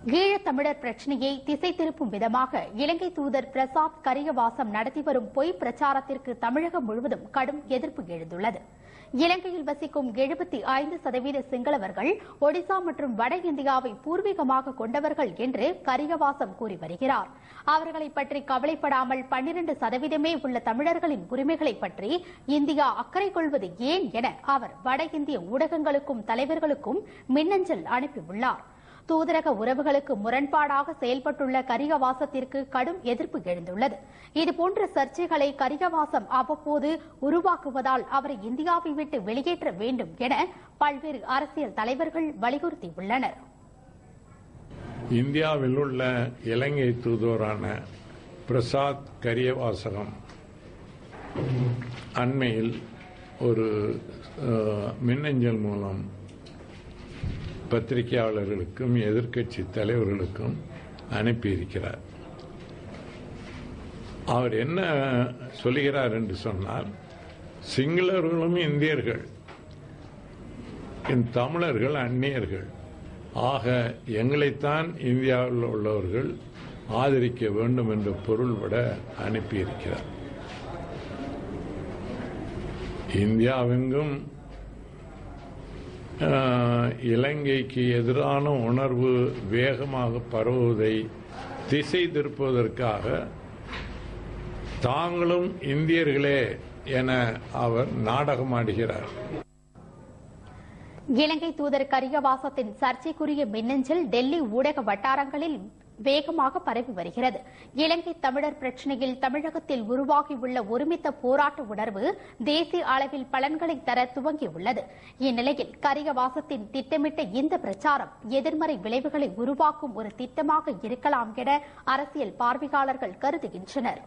ஈழத்தமிழர் பிரச்சினையை திசை திருப்பும் விதமாக இலங்கை தூதர் பிரசாத் கரியவாசம் நடத்தி வரும் பொய் பிரச்சாரத்திற்கு தமிழகம் முழுவதும் கடும் எதிர்ப்பு எழுந்துள்ளது. இலங்கையில் வசிக்கும் 75% சிங்களவர்கள் ஒடிசா மற்றும் வட இந்தியாவை பூர்வீகமாக கொண்டவர்கள் என்று கரியவாசம் கூறி வருகிறார். அவர்களை பற்றி கவலைப்படாமல் 12% உள்ள தமிழர்களின் உரிமைகளை பற்றி இந்தியா அக்கறை கொள்வது ஏன் என அவர் வட இந்திய ஊடகங்களுக்கும் தலைவர்களுக்கும் மின்னஞ்சல் அனுப்பியுள்ளார். தூதரக உறவுகளுக்கு முரண்பாடாக செயல்பட்டுள்ள கரியவாசத்திற்கு கடும் எதிர்ப்பு எழுந்துள்ளது. இதுபோன்ற சர்ச்சைகளை கரியவாசம் அவ்வப்போது உருவாக்குவதால் அவரை இந்தியாவை விட்டு வெளியேற்ற வேண்டும் என பல்வேறு அரசியல் தலைவர்கள் வலியுறுத்தியுள்ளனர். இந்தியாவில் உள்ள இலங்கை தூதுவரான பிரசாத் கரியவாசகம் அண்மையில் ஒரு மின்னஞ்சல் மூலம் பத்திரிகையாளர்களுக்கும் எதிர்க்கட்சி தலைவர்களுக்கும் அனுப்பியிருக்கிறார். அவர் என்ன சொல்கிறார் என்று சொன்னால், சிங்களர்களும் இந்தியர்கள், தமிழர்கள் அந்நியர்கள், ஆக எங்களைத்தான் இந்தியாவில் உள்ளவர்கள் ஆதரிக்க வேண்டும் என்ற பொருள்பட அனுப்பியிருக்கிறார். இந்தியாவெங்கும் இலங்கைக்கு எதிரான உணர்வு வேகமாக பரவுவதை திசை திருப்புவதற்காக தாங்களும் இந்தியர்களே என அவர் நாடகமாடுகிறார். இலங்கை தூதர் கரியவாசத்தின் சர்ச்சைக்குரிய மின்னஞ்சல் டெல்லி ஊடக வட்டாரங்களில் வேகமாக பரவி வருகிறது. இலங்கை தமிழர் பிரச்சினையில் தமிழகத்தில் உருவாகியுள்ள ஒருமித்த போராட்ட உணர்வு தேசிய அளவில் பலன்களை தர துவங்கியுள்ளது. இந்நிலையில் கரியவாசத்தின் திட்டமிட்ட இந்த பிரச்சாரம் எதிர்மறை விளைவுகளை உருவாக்கும் ஒரு திட்டமாக இருக்கலாம் என அரசியல் பார்வையாளர்கள் கருதுகின்றனர்.